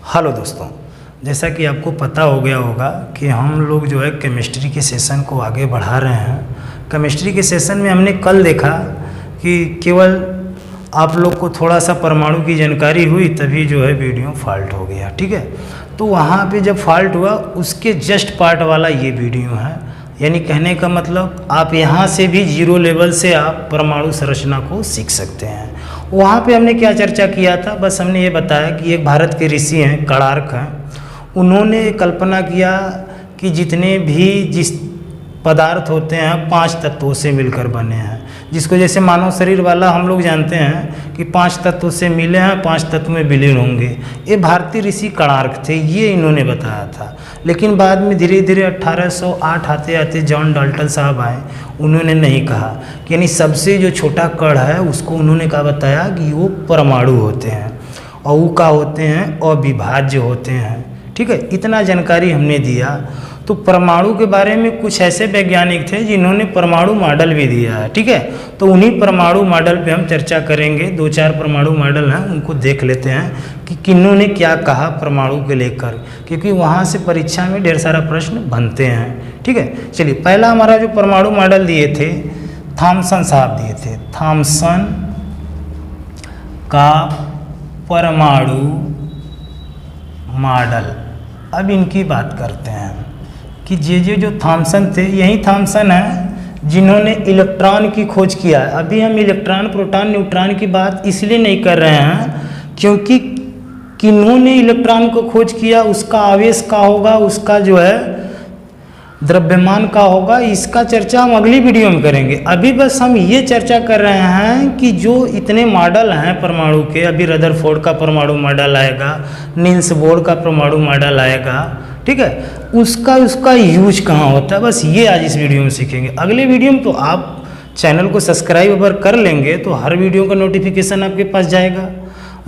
Hello दोस्तों, जैसा कि आपको पता हो गया होगा कि हम लोग जो है केमिस्ट्री के सेशन को आगे बढ़ा रहे हैं। केमिस्ट्री के सेशन में हमने कल देखा कि केवल आप लोग को थोड़ा सा परमाणु की जानकारी हुई तभी जो है वीडियो फॉल्ट हो गया। ठीक है, तो वहाँ पे जब फॉल्ट हुआ उसके जस्ट पार्ट वाला ये वीडियो है। यानी कहने का मतलब आप यहाँ से भी जीरो लेवल से आप परमाणु संरचना को सीख सकते हैं। वहाँ पे हमने क्या चर्चा किया था, बस हमने ये बताया कि एक भारत के ऋषि हैं, कणार्क हैं, उन्होंने कल्पना किया कि जितने भी जिस पदार्थ होते हैं 5 तत्वों से मिलकर बने हैं। जिसको जैसे मानव शरीर वाला हम लोग जानते हैं कि 5 तत्वों से मिले हैं, 5 तत्व में विलीन होंगे। ये भारतीय ऋषि कणार्क थे, ये इन्होंने बताया था। लेकिन बाद में धीरे धीरे 1808 आते आते जॉन डाल्टन साहब आए, उन्होंने नहीं कहा कि यानी सबसे जो छोटा कण है उसको उन्होंने क्या बताया कि वो परमाणु होते हैं और वो क्या होते हैं, अविभाज्य होते हैं। ठीक है, इतना जानकारी हमने दिया। तो परमाणु के बारे में कुछ ऐसे वैज्ञानिक थे जिन्होंने परमाणु मॉडल भी दिया है। ठीक है, तो उन्हीं परमाणु मॉडल पे हम चर्चा करेंगे। 2-4 परमाणु मॉडल हैं, उनको देख लेते हैं कि किन्होंने क्या कहा परमाणु के लेकर, क्योंकि वहाँ से परीक्षा में ढेर सारा प्रश्न बनते हैं। ठीक है, चलिए पहला हमारा जो परमाणु मॉडल दिए थे थॉमसन साहब दिए थे। थॉमसन का परमाणु मॉडल। अब इनकी बात करते हैं कि जो थॉमसन थे, यही थॉमसन है जिन्होंने इलेक्ट्रॉन की खोज किया है। अभी हम इलेक्ट्रॉन, प्रोटॉन, न्यूट्रॉन की बात इसलिए नहीं कर रहे हैं क्योंकि किन्होंने इलेक्ट्रॉन को खोज किया, उसका आवेश का होगा, उसका जो है द्रव्यमान का होगा, इसका चर्चा हम अगली वीडियो में करेंगे। अभी बस हम ये चर्चा कर रहे हैं कि जो इतने मॉडल हैं परमाणु के, अभी रदरफोर्ड का परमाणु मॉडल आएगा, नील्स बोर का परमाणु मॉडल आएगा। ठीक है, उसका यूज कहाँ होता है, बस ये आज इस वीडियो में सीखेंगे। अगले वीडियो में तो आप चैनल को सब्सक्राइब अगर कर लेंगे तो हर वीडियो का नोटिफिकेशन आपके पास जाएगा।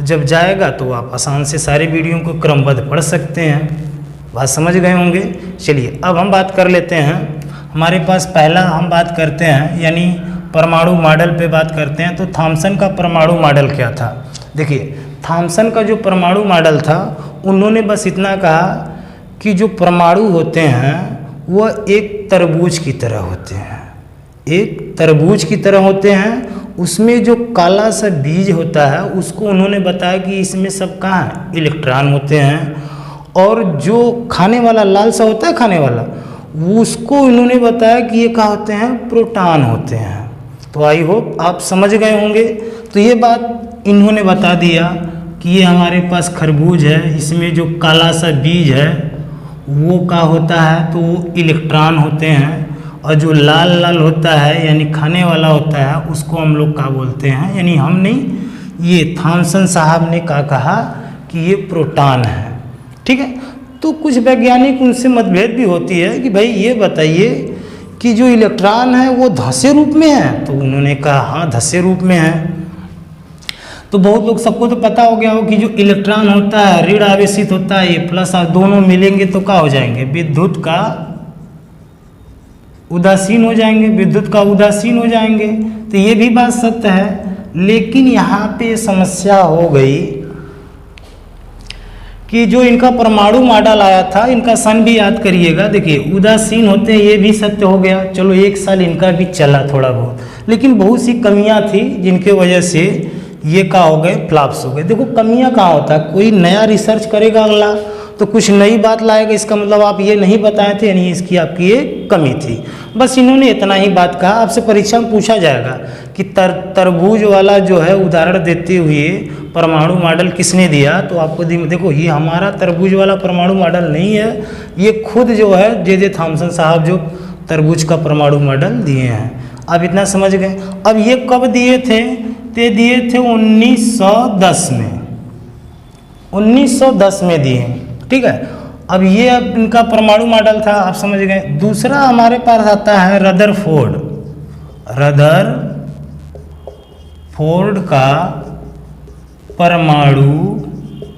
जब जाएगा तो आप आसान से सारे वीडियो को क्रमबद्ध पढ़ सकते हैं। बात समझ गए होंगे। चलिए अब हम बात कर लेते हैं। हमारे पास पहला हम बात करते हैं यानी परमाणु मॉडल पे बात करते हैं। तो थॉमसन का परमाणु मॉडल क्या था? देखिए, थॉमसन का जो परमाणु मॉडल था, उन्होंने बस इतना कहा कि जो परमाणु होते हैं वह एक तरबूज की तरह होते हैं। एक तरबूज की तरह होते हैं। उसमें जो काला सा बीज होता है उसको उन्होंने बताया कि इसमें सब कहाँ है, इलेक्ट्रॉन होते हैं। और जो खाने वाला लाल सा होता है खाने वाला, उसको उन्होंने बताया कि ये क्या होते हैं, प्रोटॉन होते हैं। तो आई होप आप समझ गए होंगे। तो ये बात इन्होंने बता दिया कि ये हमारे पास खरबूज है, इसमें जो काला सा बीज है वो क्या होता है, तो वो इलेक्ट्रॉन होते हैं। और जो लाल लाल होता है यानी खाने वाला होता है उसको हम लोग क्या बोलते हैं, यानी हम नहीं, ये थॉमसन साहब ने क्या कहा कि ये प्रोटॉन है। ठीक है, तो कुछ वैज्ञानिक उनसे मतभेद भी होती है कि भाई ये बताइए कि जो इलेक्ट्रॉन है वो धसे रूप में है। तो उन्होंने कहा हाँ धसे रूप में है। तो बहुत लोग, सबको तो पता हो गया हो कि जो इलेक्ट्रॉन होता है ऋण आवेशित होता है, ये प्लस दोनों मिलेंगे तो क्या हो जाएंगे, विद्युत का उदासीन हो जाएंगे, विद्युत का उदासीन हो जाएंगे। तो ये भी बात सत्य है। लेकिन यहाँ पे समस्या हो गई कि जो इनका परमाणु मॉडल आया था, इनका सन भी याद करिएगा। देखिए, उदासीन होते हैं, ये भी सत्य हो गया। चलो 1 साल इनका भी चला थोड़ा बहुत, लेकिन बहुत सी कमियां थी जिनके वजह से ये क्या हो गए, फ्लॉप्स हो गए। देखो कमियां कहाँ होता है, कोई नया रिसर्च करेगा अगला तो कुछ नई बात लाएगा, इसका मतलब आप ये नहीं बताए थे यानी इसकी आपकी एक कमी थी। बस इन्होंने इतना ही बात कहा। आपसे परीक्षा में पूछा जाएगा कि तरबूज वाला जो है उदाहरण देते हुए परमाणु मॉडल किसने दिया, तो आपको देखो ये हमारा तरबूज वाला परमाणु मॉडल नहीं है, ये खुद जो है जे थॉमसन साहब जो तरबूज का परमाणु मॉडल दिए हैं। अब इतना समझ गए। अब ये कब दिए थे, ते दिए थे 1910 में, 1910 में दिए। ठीक है, अब ये अब इनका परमाणु मॉडल था, आप समझ गए। दूसरा हमारे पास आता है रदरफोर्ड। रदरफोर्ड का परमाणु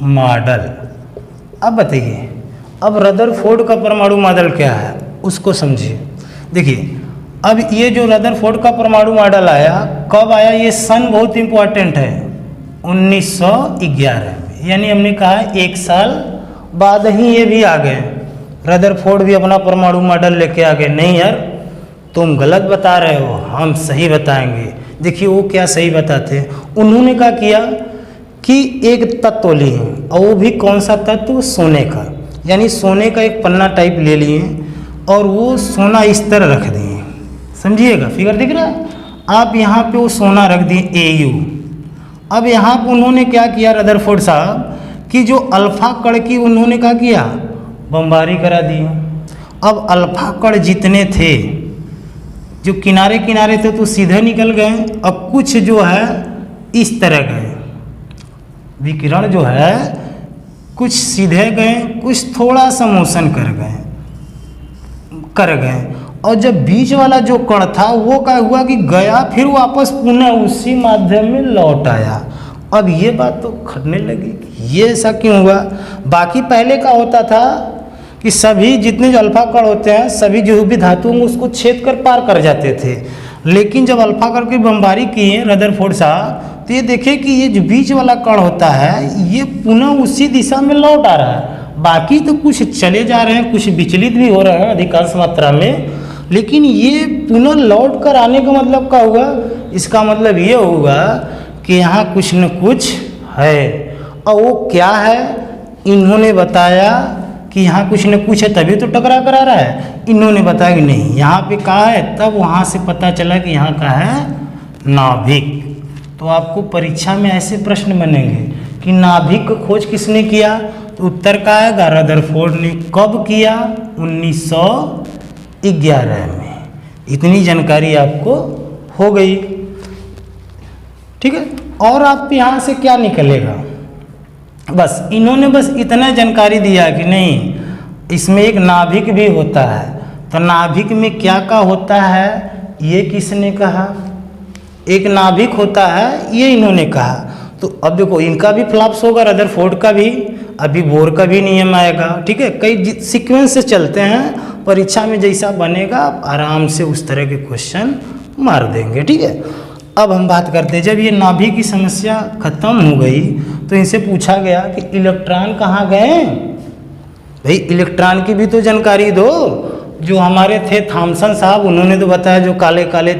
मॉडल। अब बताइए, अब रदरफोर्ड का परमाणु मॉडल क्या है उसको समझिए। देखिए, अब ये जो रदरफोर्ड का परमाणु मॉडल आया, कब आया, ये सन बहुत इंपॉर्टेंट है, 1911 में। यानी हमने कहा 1 साल बाद ही ये भी आ गए, रदरफोर्ड भी अपना परमाणु मॉडल लेके आ गए। नहीं यार, तुम गलत बता रहे हो, हम सही बताएंगे। देखिए वो क्या सही बताते हैं। उन्होंने क्या किया कि एक तत्व लिए, और वो भी कौन सा तत्व, सोने का, यानी सोने का एक पन्ना टाइप ले लिए और वो सोना इस तरह रख दिए। समझिएगा, फिगर दिख रहा है आप, यहाँ पे वो सोना रख दिए AU। अब यहाँ पे उन्होंने क्या किया रदरफोर्ड साहब कि जो अल्फा कण की उन्होंने क्या किया, बमबारी करा दी। अब अल्फा कण जितने थे, जो किनारे किनारे थे तो सीधे निकल गए, अब कुछ जो है इस तरह गए, विकिरण जो है कुछ सीधे गए, कुछ थोड़ा सा मोशन कर गए। और जब बीच वाला जो कण था वो क्या हुआ कि गया, फिर वापस पुनः उसी माध्यम में लौट आया। अब ये बात तो खटने लगी कि ये ऐसा क्यों हुआ। बाकी पहले का होता था कि सभी जितने जो अल्फा कण होते हैं, सभी जो भी धातु में उसको छेद कर पार कर जाते थे। लेकिन जब अल्फा कण की बमबारी किए रदरफोर्ड साहब, तो ये देखे कि ये जो बीच वाला कण होता है ये पुनः उसी दिशा में लौट आ रहा है। बाकी तो कुछ चले जा रहे हैं, कुछ विचलित भी हो रहे हैं अधिकांश मात्रा में, लेकिन ये पुनः लौट कर आने का मतलब क्या हुआ, इसका मतलब ये होगा कि यहाँ कुछ न कुछ है। और वो क्या है, इन्होंने बताया कि यहाँ कुछ न कुछ है, तभी तो टकरा कर आ रहा है। इन्होंने बताया कि नहीं, यहाँ पे कहा है, तब वहाँ से पता चला कि यहाँ का है नाभिक। तो आपको परीक्षा में ऐसे प्रश्न बनेंगे कि नाभिक की खोज किसने किया, तो उत्तर का आएगा रदरफोर्ड ने। कब किया, 1911 में। इतनी जानकारी आपको हो गई, ठीक है। और आप यहाँ से क्या निकलेगा, बस इन्होंने बस इतना जानकारी दिया कि नहीं, इसमें एक नाभिक भी होता है। तो नाभिक में क्या क्या होता है, ये किसने कहा, एक नाभिक होता है, ये इन्होंने कहा। तो अब देखो इनका भी फ्लॉप्स होगा, रदरफोर्ड का भी, अभी बोर का भी नियम आएगा, ठीक है। कई सीक्वेंस से चलते हैं, परीक्षा में जैसा बनेगा आप आराम से उस तरह के क्वेश्चन मार देंगे, ठीक है। अब हम बात करते हैं, जब ये नाभिक की समस्या खत्म हो गई तो इनसे पूछा गया कि इलेक्ट्रॉन कहाँ गए। भाई इलेक्ट्रॉन की भी तो जानकारी दो। जो हमारे थे थॉमसन साहब, उन्होंने तो बताया जो काले काले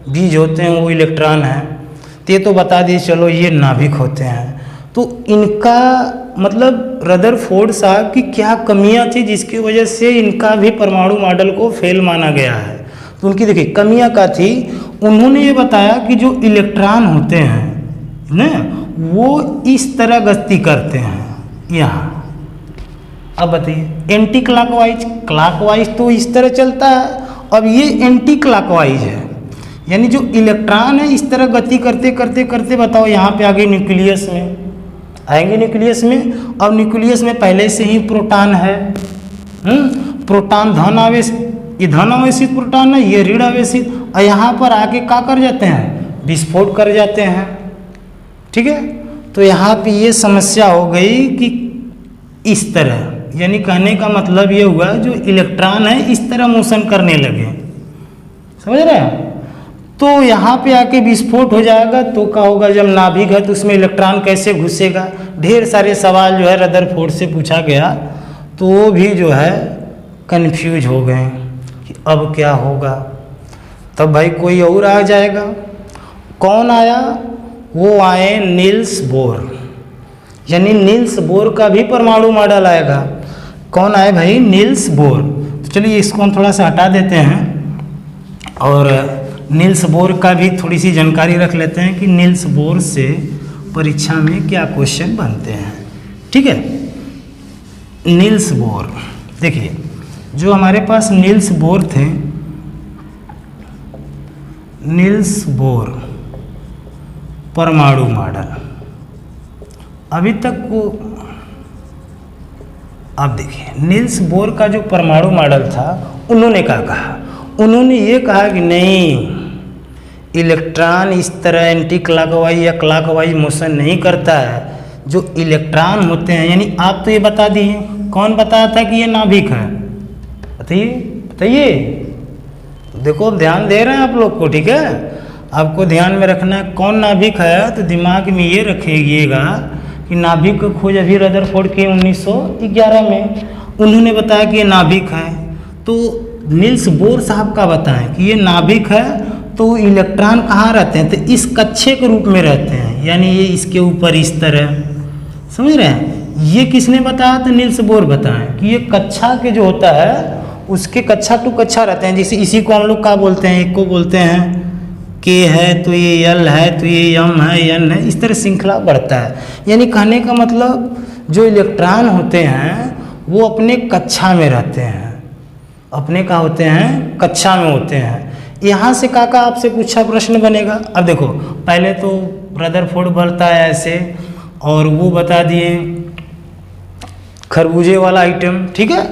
बीज होते हैं वो इलेक्ट्रॉन हैं, तो ये तो बता दिए, चलो ये नाभिक होते हैं। तो इनका मतलब रदरफोर्ड साहब की क्या कमियां थी जिसकी वजह से इनका भी परमाणु मॉडल को फेल माना गया है। तो उनकी देखिए कमियां क्या थी, उन्होंने ये बताया कि जो इलेक्ट्रॉन होते हैं ना, वो इस तरह गति करते हैं यहाँ। अब बताइए एंटी क्लॉकवाइज, क्लॉकवाइज तो इस तरह चलता है, अब ये एंटी क्लॉकवाइज है, यानी जो इलेक्ट्रॉन है इस तरह गति करते करते करते, बताओ यहाँ पे आगे न्यूक्लियस में आएंगे, न्यूक्लियस में। अब न्यूक्लियस में पहले से ही प्रोटॉन है, प्रोटॉन धन आवेश, ये धन आवेशित प्रोटॉन है, ये ऋण आवेशित, और यहाँ पर आके क्या कर जाते हैं, विस्फोट कर जाते हैं, ठीक है। तो यहाँ पे ये समस्या हो गई कि इस तरह, यानी कहने का मतलब ये हुआ जो इलेक्ट्रॉन है इस तरह मोशन करने लगे, समझ रहे हैं। तो यहाँ पे आके विस्फोट हो जाएगा, तो क्या होगा, जब नाभिक है तो उसमें इलेक्ट्रॉन कैसे घुसेगा। ढेर सारे सवाल जो है रदरफोर्ड से पूछा गया, तो वो भी जो है कंफ्यूज हो गए कि अब क्या होगा। तब भाई कोई और आ जाएगा। कौन आया, वो आए नील्स बोर, यानी नील्स बोर का भी परमाणु मॉडल आएगा। कौन आए भाई, नील्स बोर। तो चलिए इसको हम थोड़ा सा हटा देते हैं और नील्स बोर का भी थोड़ी सी जानकारी रख लेते हैं कि नील्स बोर से परीक्षा में क्या क्वेश्चन बनते हैं, ठीक है। नील्स बोर, देखिए जो हमारे पास नील्स बोर थे, नील्स बोर परमाणु मॉडल, अभी तक वो, अब देखिए नील्स बोर का जो परमाणु मॉडल था, उन्होंने क्या कहा, उन्होंने ये कहा कि नहीं, इलेक्ट्रॉन इस तरह एंटी क्लॉकवाइज या क्लॉकवाइज मोशन नहीं करता है। जो इलेक्ट्रॉन होते हैं, यानी आप तो ये बता दिए, कौन बताया था कि ये नाभिक है, बताइए बताइए। देखो अब ध्यान दे रहे हैं आप लोग को, ठीक है। आपको ध्यान में रखना है कौन नाभिक है, तो दिमाग में ये रखिएगा कि नाभिक की खोज अभी रदरफोर्ड की 1911 में उन्होंने बताया कि ये नाभिक है। तो नील्स बोर साहब का बताएं कि ये नाभिक है तो इलेक्ट्रॉन कहाँ रहते हैं, तो इस कक्षे के रूप में रहते हैं, यानी ये इसके ऊपर इस तरह, समझ रहे हैं। ये किसने बताया, तो नील्स बोर बताएं कि ये कक्षा के जो होता है उसके कक्षा टू कक्षा रहते हैं। जैसे इसी को हम लोग क्या बोलते हैं, एक को बोलते हैं के है तो ये यल है तो ये यम है यन है, इस तरह श्रृंखला बढ़ता है। यानी कहने का मतलब जो इलेक्ट्रॉन होते हैं वो अपने कक्षा में रहते हैं, अपने क्या होते हैं, कक्षा में होते हैं। यहाँ से काका आपसे पूछा प्रश्न बनेगा। अब देखो पहले तो रदरफोर्ड बढ़ता है ऐसे, और वो बता दिए खरबूजे वाला आइटम, ठीक है।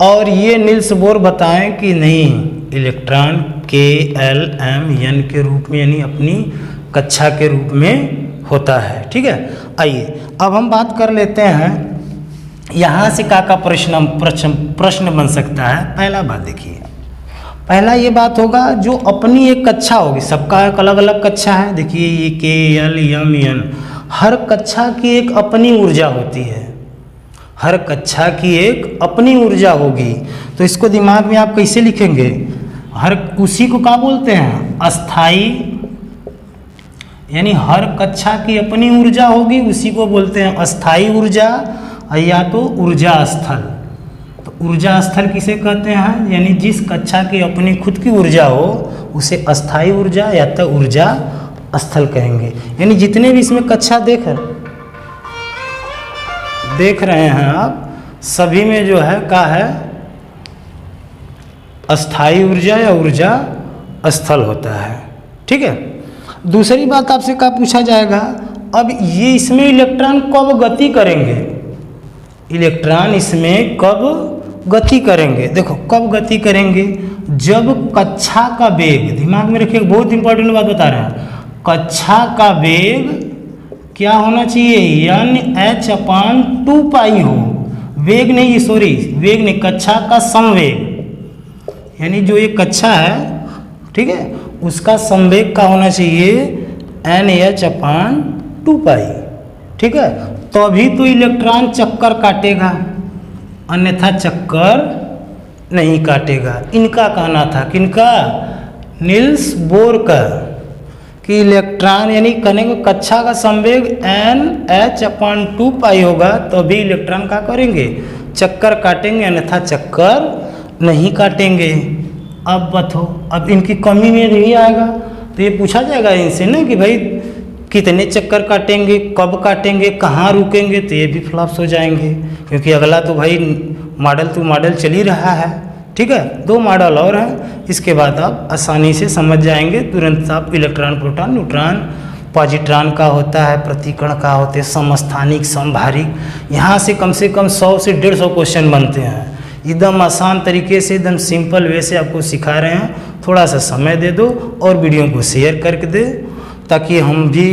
और ये नील्स बोर बताएं कि नहीं, इलेक्ट्रॉन के एल एम एन के रूप में, यानी अपनी कक्षा के रूप में होता है, ठीक है। आइए अब हम बात कर लेते हैं यहाँ से का प्रश्न बन सकता है। पहला बात देखिए, पहला ये बात होगा जो अपनी एक कक्षा होगी, सबका एक अलग अलग कक्षा है। देखिए ये के एल एम एन, हर कक्षा की एक अपनी ऊर्जा होती है, हर कक्षा की एक अपनी ऊर्जा होगी। तो इसको दिमाग में आप कैसे लिखेंगे, हर उसी को क्या बोलते हैं, अस्थाई, यानी हर कक्षा की अपनी ऊर्जा होगी, उसी को बोलते हैं अस्थाई ऊर्जा या तो ऊर्जा स्थल। तो ऊर्जा स्थल किसे कहते हैं, यानी जिस कक्षा की अपनी खुद की ऊर्जा हो उसे अस्थाई ऊर्जा या तो ऊर्जा स्थल कहेंगे। यानी जितने भी इसमें कक्षा देख रहे हैं आप, सभी में जो है क्या है, अस्थाई ऊर्जा या ऊर्जा स्थल होता है, ठीक है। दूसरी बात आपसे क्या पूछा जाएगा, अब ये इसमें इलेक्ट्रॉन कब गति करेंगे, इलेक्ट्रॉन इसमें कब गति करेंगे। देखो कब गति करेंगे, जब कक्षा का वेग, दिमाग में रखिए बहुत इंपॉर्टेंट बात बता रहे हैं, कक्षा का वेग क्या होना चाहिए, NH/2π हो, वेग नहीं, सॉरी वेग नहीं, कक्षा का संवेग, यानी जो ये कक्षा है, ठीक है, उसका संवेग का होना चाहिए NH/2π, ठीक है। तो अभी तो इलेक्ट्रॉन चक्कर काटेगा, अन्यथा चक्कर नहीं काटेगा। इनका कहना था, किनका, नील्स बोर का, कि इलेक्ट्रॉन यानी कहने को कक्षा का संवेग NH/2π होगा, तो अभी इलेक्ट्रॉन क्या करेंगे, चक्कर काटेंगे, अन्यथा चक्कर नहीं काटेंगे। अब बताओ, अब इनकी कमी में नहीं आएगा, तो ये पूछा जाएगा इनसे ना कि भाई कितने चक्कर काटेंगे, कब काटेंगे, कहाँ रुकेंगे, तो ये भी फ्लॉप्स हो जाएंगे, क्योंकि अगला तो भाई मॉडल टू मॉडल चल ही रहा है, ठीक है। 2 मॉडल और हैं, इसके बाद आप आसानी से समझ जाएंगे, तुरंत आप इलेक्ट्रॉन प्रोटॉन न्यूट्रॉन पॉजिट्रॉन का होता है, प्रतिकण का होते हैं, समस्थानिक समभारिक, यहाँ से कम 100 से 150 क्वेश्चन बनते हैं। एकदम आसान तरीके से, एकदम सिंपल वे से आपको सिखा रहे हैं। थोड़ा सा समय दे दो और वीडियो को शेयर करके दे, ताकि हम भी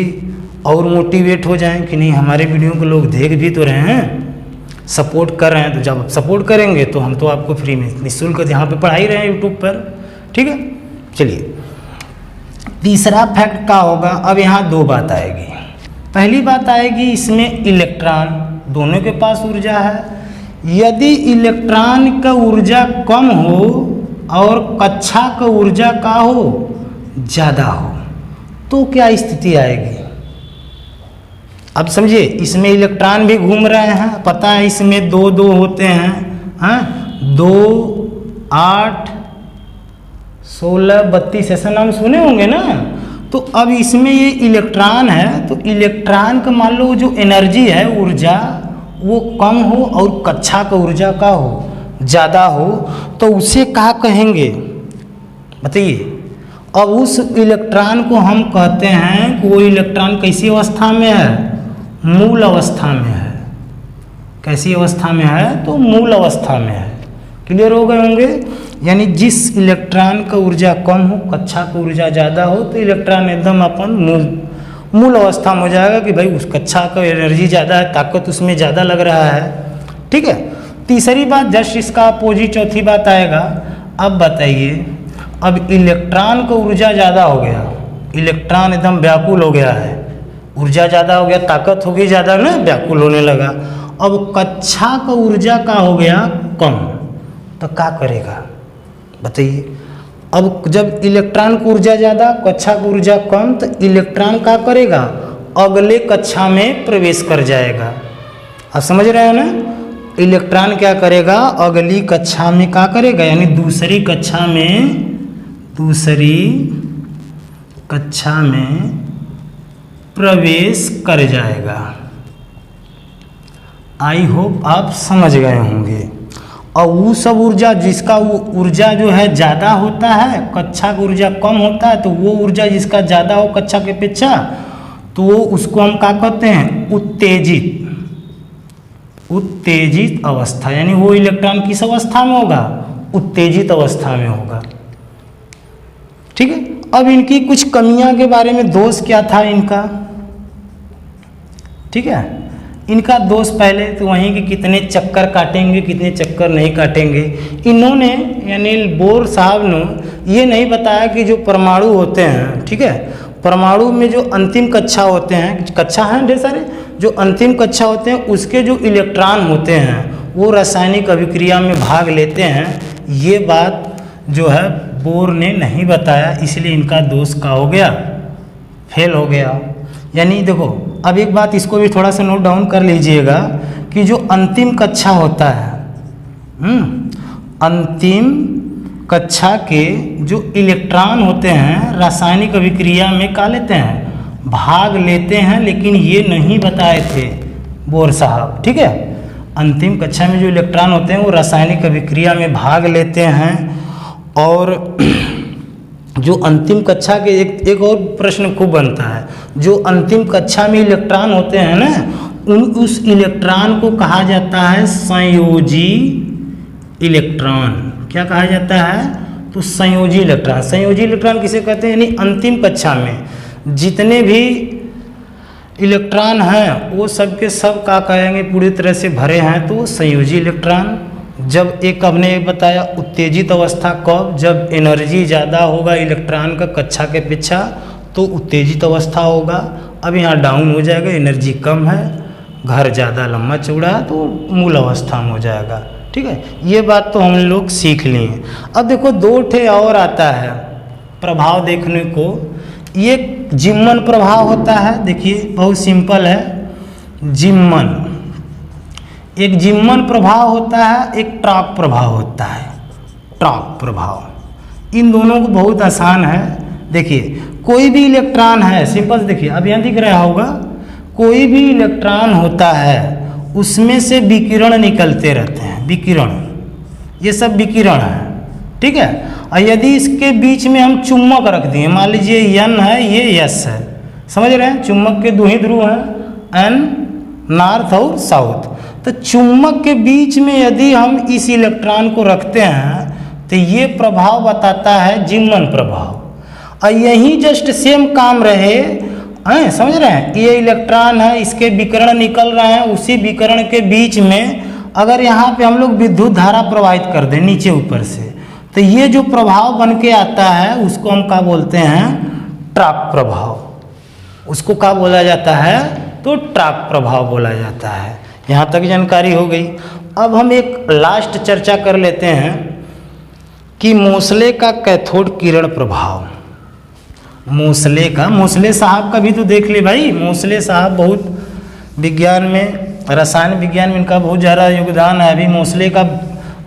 और मोटिवेट हो जाएं कि नहीं हमारे वीडियो को लोग देख भी तो रहे हैं, सपोर्ट कर रहे हैं। तो जब आप सपोर्ट करेंगे तो हम तो आपको फ्री में निःशुल्क यहाँ पे पढ़ा ही रहे हैं यूट्यूब पर, ठीक है। चलिए तीसरा फैक्ट क्या होगा, अब यहाँ 2 बात आएगी। पहली बात आएगी, इसमें इलेक्ट्रॉन दोनों के पास ऊर्जा है, यदि इलेक्ट्रॉन का ऊर्जा कम हो और कक्षा का ऊर्जा का हो ज़्यादा हो, तो क्या स्थिति आएगी। अब समझिए, इसमें इलेक्ट्रॉन भी घूम रहे हैं, पता है इसमें 2 होते हैं, हाँ 2, 8, 16, 32 ऐसा नाम सुने होंगे ना। तो अब इसमें ये इलेक्ट्रॉन है, तो इलेक्ट्रॉन का मान लो जो एनर्जी है, ऊर्जा, वो कम हो और कक्षा का ऊर्जा का हो ज़्यादा हो, तो उसे क्या कहेंगे बताइए। अब उस इलेक्ट्रॉन को हम कहते हैं कि वो इलेक्ट्रॉन कैसी अवस्था में है, मूल अवस्था में है। कैसी अवस्था में है, तो मूल अवस्था में है। क्लियर हो गए होंगे। यानी जिस इलेक्ट्रॉन का ऊर्जा कम हो, कक्षा का ऊर्जा ज़्यादा हो, तो इलेक्ट्रॉन एकदम अपन मूल अवस्था में हो जाएगा कि भाई उस कक्षा का एनर्जी ज़्यादा है, ताकत उसमें ज़्यादा लग रहा है, ठीक है। तीसरी बात जस्ट इसका अपोजिट चौथी बात आएगा। अब बताइए, अब इलेक्ट्रॉन का ऊर्जा ज़्यादा हो गया, इलेक्ट्रॉन एकदम व्याकुल हो गया है, ऊर्जा ज़्यादा हो गया, ताकत हो गई ज़्यादा ना, व्याकुल होने लगा। अब कक्षा का ऊर्जा का हो गया कम, तो क्या करेगा बताइए। अब जब इलेक्ट्रॉन की ऊर्जा ज़्यादा, कक्षा की ऊर्जा कम, तो इलेक्ट्रॉन क्या करेगा, अगले कक्षा में प्रवेश कर जाएगा। आप समझ रहे हो ना, इलेक्ट्रॉन क्या करेगा, अगली कक्षा में क्या करेगा, यानी दूसरी कक्षा में प्रवेश कर जाएगा। आई होप आप समझ गए होंगे। और वो सब ऊर्जा जिसका ऊर्जा जो है ज़्यादा होता है, कक्षा की ऊर्जा कम होता है, तो वो ऊर्जा जिसका ज़्यादा हो कक्षा के अपेक्षा, तो वो उसको हम क्या कहते हैं, उत्तेजित अवस्था। यानी वो इलेक्ट्रॉन किस अवस्था में होगा, उत्तेजित अवस्था में होगा। ठीक है। अब इनकी कुछ कमियां के बारे में, दोष क्या था इनका, ठीक है। इनका दोष पहले तो वहीं कि कितने चक्कर काटेंगे, कितने चक्कर नहीं काटेंगे। इन्होंने यानी बोर साहब ने ये नहीं बताया कि जो परमाणु होते हैं, ठीक है, परमाणु में जो अंतिम कक्षा होते हैं, कक्षा हैं ढेर सारे, जो अंतिम कक्षा होते हैं उसके जो इलेक्ट्रॉन होते हैं वो रासायनिक अभिक्रिया में भाग लेते हैं। ये बात जो है बोर ने नहीं बताया, इसलिए इनका दोष का हो गया, फेल हो गया। यानी देखो, अब एक बात इसको भी थोड़ा सा नोट डाउन कर लीजिएगा कि जो अंतिम कक्षा होता है, अंतिम कक्षा के जो इलेक्ट्रॉन होते हैं रासायनिक अभिक्रिया में क्या लेते हैं, भाग लेते हैं, लेकिन ये नहीं बताए थे बोर साहब, ठीक है। अंतिम कक्षा में जो इलेक्ट्रॉन होते हैं वो रासायनिक अभिक्रिया में भाग लेते हैं। और जो अंतिम कक्षा के एक और प्रश्न खूब बनता है, जो अंतिम कक्षा में इलेक्ट्रॉन होते हैं ना, उस इलेक्ट्रॉन को कहा जाता है संयोजी इलेक्ट्रॉन। क्या कहा जाता है, तो संयोजी इलेक्ट्रॉन। संयोजी इलेक्ट्रॉन किसे कहते हैं, यानी अंतिम कक्षा में जितने भी इलेक्ट्रॉन हैं वो सब के सब क्या कहेंगे, पूरी तरह से भरे हैं, तो संयोजी इलेक्ट्रॉन। जब एक हमने बताया उत्तेजित अवस्था कब, जब एनर्जी ज़्यादा होगा इलेक्ट्रॉन का कक्षा के पीछा, तो उत्तेजित अवस्था होगा। अब यहाँ डाउन हो जाएगा, एनर्जी कम है, घर ज़्यादा लंबा चौड़ा है, तो मूल अवस्था में हो जाएगा। ठीक है, ये बात तो हम लोग सीख लिए। अब देखो दो ठे और आता है प्रभाव देखने को। ये जिम्मन प्रभाव होता है, देखिए बहुत सिंपल है, जिम्मन। एक जिम्मन प्रभाव होता है, एक ट्रॉक प्रभाव होता है। ट्रॉक प्रभाव, इन दोनों को बहुत आसान है। देखिए कोई भी इलेक्ट्रॉन है, सिंपल देखिए, अब यहाँ दिख रहा होगा, कोई भी इलेक्ट्रॉन होता है उसमें से विकिरण निकलते रहते हैं, विकिरण, ये सब विकिरण है, ठीक है। और यदि इसके बीच में हम चुम्बक रख दिए, मान लीजिए N है, ये S है, समझ रहे हैं, चुम्बक के दो ही ध्रुव हैं, N नॉर्थ और साउथ। तो चुम्बक के बीच में यदि हम इस इलेक्ट्रॉन को रखते हैं तो ये प्रभाव बताता है जिम्मन प्रभाव। और यही जस्ट सेम काम रहे हैं, समझ रहे हैं, ये इलेक्ट्रॉन है, इसके विकिरण निकल रहे हैं, उसी विकिरण के बीच में अगर यहाँ पे हम लोग विद्युत धारा प्रवाहित कर दें नीचे ऊपर से, तो ये जो प्रभाव बन के आता है उसको हम क्या बोलते हैं, ट्रॉक प्रभाव। उसको क्या बोला जाता है, तो ट्रॉक प्रभाव बोला जाता है। यहाँ तक जानकारी हो गई। अब हम एक लास्ट चर्चा कर लेते हैं कि मोसले का कैथोड किरण प्रभाव। मोसले साहब का भी तो देख ले भाई, मोसले साहब बहुत विज्ञान में, रसायन विज्ञान में इनका बहुत ज़्यादा योगदान है। अभी मोसले का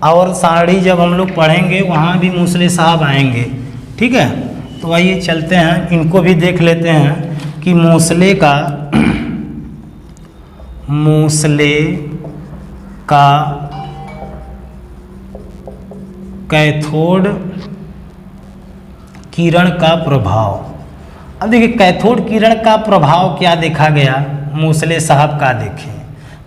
और सारणी जब हम लोग पढ़ेंगे वहाँ भी मोसले साहब आएंगे, ठीक है। तो आइए चलते हैं, इनको भी देख लेते हैं कि मोसले का कैथोड किरण का प्रभाव। अब देखिए कैथोड किरण का प्रभाव क्या देखा गया, मोसले साहब का देखें,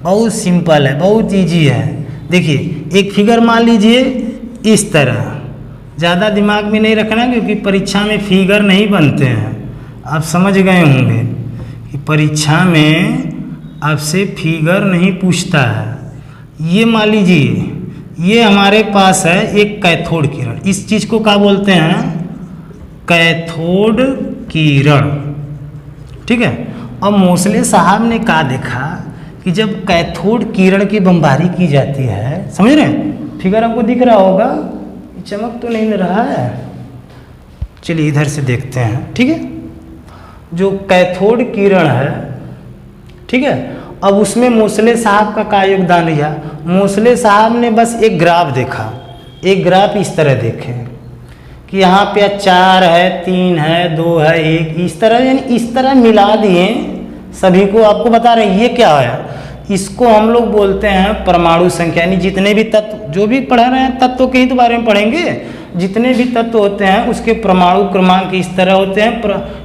बहुत सिंपल है, बहुत इजी है। देखिए एक फिगर मान लीजिए इस तरह, ज़्यादा दिमाग में नहीं रखना क्योंकि परीक्षा में फिगर नहीं बनते हैं, आप समझ गए होंगे कि परीक्षा में आपसे फिगर नहीं पूछता है। ये मान लीजिए ये हमारे पास है एक कैथोड किरण, इस चीज़ को क्या बोलते हैं, कैथोड किरण, ठीक है। अब मोसले साहब ने क्या देखा कि जब कैथोड किरण की बमबारी की जाती है, समझ रहे हैं, फिगर आपको दिख रहा होगा, चमक तो नहीं रहा है, चलिए इधर से देखते हैं, ठीक है। जो कैथोड किरण है, ठीक है, अब उसमें मोसले साहब का क्या योगदान रहा। मोसले साहब ने बस एक ग्राफ देखा, एक ग्राफ इस तरह देखे कि यहाँ पे 4 है, 3 है, 2 है, 1, इस तरह, यानी इस तरह मिला दिए सभी को। आपको बता रहे हैं ये क्या है, इसको हम लोग बोलते हैं परमाणु संख्या। यानी जितने भी तत्व, जो भी पढ़ा रहे हैं तत्वों के ही तो बारे में पढ़ेंगे, जितने भी तत्व होते हैं उसके परमाणु क्रमांक इस तरह होते हैं।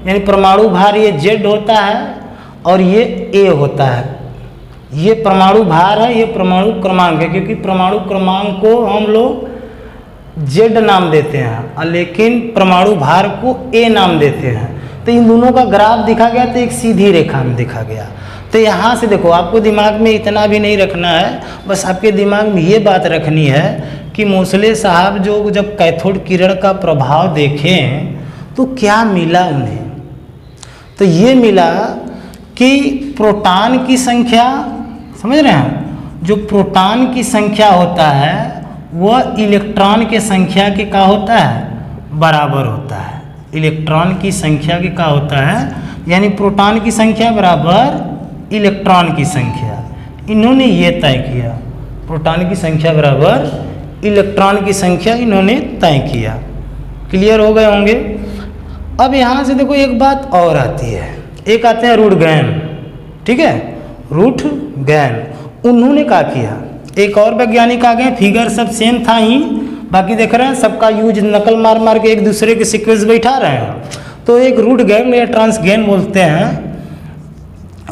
यानी परमाणु भार ये Z होता है और ये A होता है। ये परमाणु भार है, ये परमाणु क्रमांक है, क्योंकि परमाणु क्रमांक को हम लोग Z नाम देते हैं, लेकिन परमाणु भार को A नाम देते हैं। तो इन दोनों का ग्राफ दिखा गया, तो एक सीधी रेखा में दिखा गया। तो यहाँ से देखो, आपको दिमाग में इतना भी नहीं रखना है, बस आपके दिमाग में ये बात रखनी है कि मोसले साहब जो जब कैथोड किरण का प्रभाव देखें तो क्या मिला उन्हें। तो ये मिला कि प्रोटॉन की संख्या, समझ रहे हैं, जो प्रोटॉन की संख्या होता है वह इलेक्ट्रॉन के संख्या के क्या होता है, बराबर होता है। इलेक्ट्रॉन की संख्या के क्या होता है, यानी प्रोटॉन की संख्या बराबर इलेक्ट्रॉन की संख्या। इन्होंने ये तय किया, प्रोटॉन की संख्या बराबर इलेक्ट्रॉन की संख्या इन्होंने तय किया। क्लियर हो गए होंगे। अब यहाँ से देखो एक बात और आती है, एक आते हैं रूटगैन, ठीक है, रूटगैन। उन्होंने क्या किया, एक और वैज्ञानिक आ गए, फिगर सब सेम था ही, बाकी देख रहे हैं सबका यूज नकल मार मार के एक दूसरे के सीक्वेंस बैठा रहे हैं। तो एक रूटगैन या ट्रांसगैन बोलते हैं,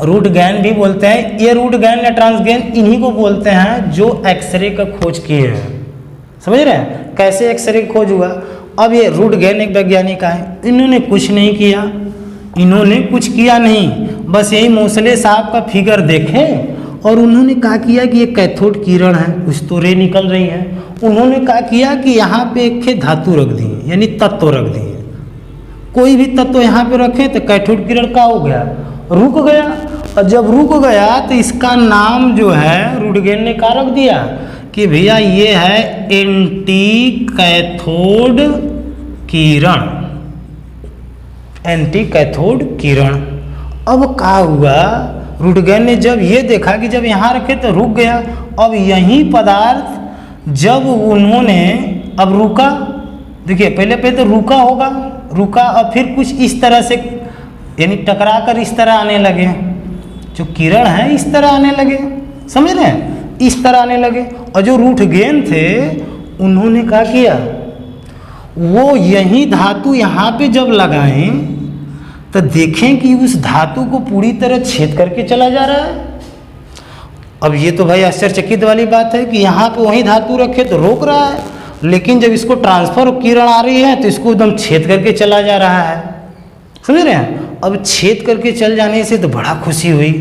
रूटगैन भी बोलते हैं। ये रूटगैन या ट्रांसगैन इन्हीं को बोलते हैं जो एक्सरे का खोज किए हैं। समझ रहे हैं कैसे एक्सरे की खोज हुआ। अब ये रूटगैन एक वैज्ञानिक आए, इन्होंने कुछ नहीं किया, इन्होंने कुछ किया नहीं, बस यही मोसले साहब का फिगर देखें और उन्होंने क्या किया कि ये कैथोड किरण है, कुछ तो रे निकल रही है। उन्होंने क्या किया कि यहाँ पे एक धातु रख दिए, यानी तत्व रख दिए। कोई भी तत्व यहाँ पे रखें तो कैथोड किरण का हो गया, रुक गया। और जब रुक गया तो इसका नाम जो है रूटगैन ने क्या रख दिया कि भैया ये है एंटी कैथोड किरण, एंटी कैथोड किरण। अब क्या हुआ, रूटगैन ने जब ये देखा कि जब यहाँ रखे तो रुक गया। अब यही पदार्थ जब उन्होंने अब रुका, देखिए पहले तो रुका होगा, रुका और फिर कुछ इस तरह से, यानी टकरा कर इस तरह आने लगे, जो किरण है इस तरह आने लगे, समझ रहे हैं, इस तरह आने लगे। और जो रूटगैन थे उन्होंने क्या किया, वो यही धातु यहाँ पे जब लगाएं तो देखें कि उस धातु को पूरी तरह छेद करके चला जा रहा है। अब ये तो भाई आश्चर्यचकित वाली बात है कि यहाँ पे वही धातु रखे तो रोक रहा है, लेकिन जब इसको ट्रांसफर किरण आ रही है तो इसको एकदम छेद करके चला जा रहा है। समझ रहे हैं। अब छेद करके चल जाने से तो बड़ा खुशी हुई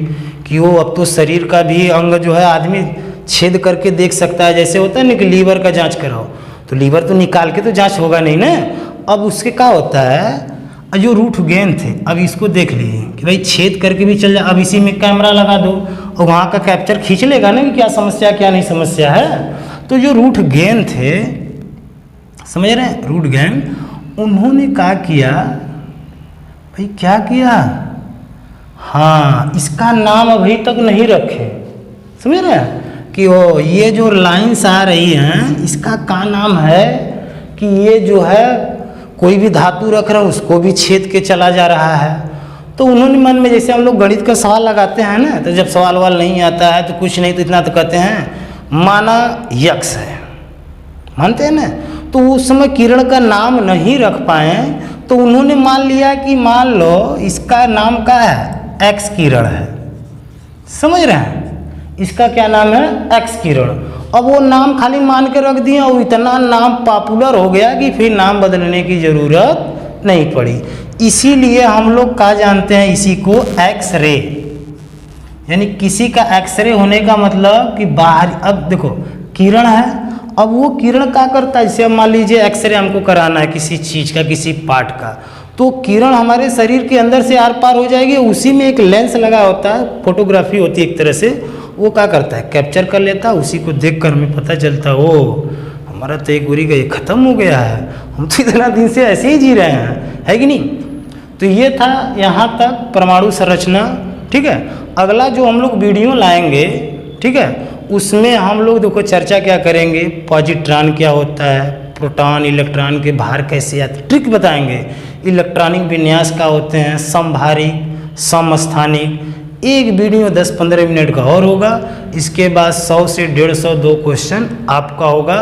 कि वो अब तो शरीर का भी अंग जो है आदमी छेद करके देख सकता है। जैसे होता है ना कि लीवर का जांच कराओ तो लीवर तो निकाल के तो जांच होगा नहीं ना। अब उसके क्या होता है, जो रूटगैन थे अब इसको देख लिए कि भाई छेद करके भी चल जाए। अब इसी में कैमरा लगा दो और वहाँ का कैप्चर खींच लेगा ना कि क्या समस्या क्या नहीं समस्या है। तो जो रूटगैन थे, समझ रहे हैं, रूटगैन, उन्होंने क्या किया भाई, क्या किया, हाँ इसका नाम अभी तक नहीं रखे। समझ रहे हैं कि वो ये जो लाइन्स आ रही हैं इसका क्या नाम है कि ये जो है कोई भी धातु रख रहा है उसको भी छेद के चला जा रहा है। तो उन्होंने मन में, जैसे हम लोग गणित का सवाल लगाते हैं ना, तो जब सवाल वाल नहीं आता है तो कुछ नहीं तो इतना तो कहते हैं माना यक्स है, मानते हैं ना। तो उस समय किरण का नाम नहीं रख पाए तो उन्होंने मान लिया कि मान लो इसका नाम क्या है, एक्स किरण है। समझ रहे हैं, इसका क्या नाम है, एक्स किरण। अब वो नाम खाली मान के रख दिए और इतना नाम पॉपुलर हो गया कि फिर नाम बदलने की ज़रूरत नहीं पड़ी। इसीलिए हम लोग क्या जानते हैं इसी को एक्सरे, यानी किसी का एक्सरे होने का मतलब कि बाहर, अब देखो किरण है, अब वो किरण क्या करता है, जैसे मान लीजिए एक्सरे हमको कराना है किसी चीज़ का, किसी पार्ट का, तो किरण हमारे शरीर के अंदर से आर पार हो जाएगी, उसी में एक लेंस लगा होता है, फोटोग्राफी होती है एक तरह से, वो क्या करता है कैप्चर कर लेता है, उसी को देख कर हमें पता चलता है ओ हमारा तो एक उरी का ये ख़त्म हो गया है, हम तो इतना दिन से ऐसे ही जी रहे हैं, है कि नहीं। तो ये था यहाँ तक परमाणु संरचना, ठीक है। अगला जो हम लोग वीडियो लाएंगे, ठीक है, उसमें हम लोग देखो चर्चा क्या करेंगे, पॉजिट्रॉन क्या होता है, प्रोटॉन इलेक्ट्रॉन के बाहर कैसे आते, ट्रिक बताएंगे, इलेक्ट्रॉनिक विन्यास क्या होते हैं, समभारिक समस्थानिक। एक वीडियो 10-15 मिनट का और होगा। इसके बाद 100 से 150 2 क्वेश्चन आपका होगा।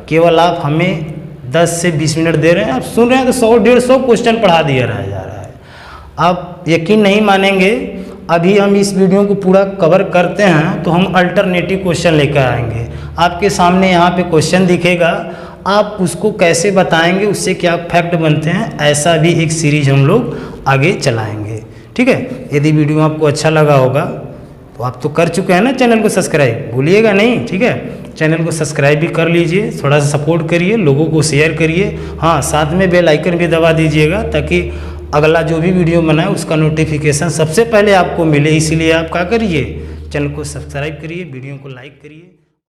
केवल आप हमें 10 से 20 मिनट दे रहे हैं, आप सुन रहे हैं तो 100-150 क्वेश्चन पढ़ा दिया जा रहा है। आप यकीन नहीं मानेंगे, अभी हम इस वीडियो को पूरा कवर करते हैं तो हम अल्टरनेटिव क्वेश्चन लेकर आएंगे। आपके सामने यहाँ पे क्वेश्चन दिखेगा, आप उसको कैसे बताएंगे, उससे क्या फैक्ट बनते हैं, ऐसा भी एक सीरीज हम लोग आगे चलाएंगे, ठीक है। यदि वीडियो आपको अच्छा लगा होगा तो आप तो कर चुके हैं ना चैनल को सब्सक्राइब, भूलिएगा नहीं, ठीक है। चैनल को सब्सक्राइब भी कर लीजिए, थोड़ा सा सपोर्ट करिए, लोगों को शेयर करिए, हाँ साथ में बेल आइकन भी दबा दीजिएगा ताकि अगला जो भी वीडियो बनाए उसका नोटिफिकेशन सबसे पहले आपको मिले। इसीलिए आप क्या करिए, चैनल को सब्सक्राइब करिए, वीडियो को लाइक करिए।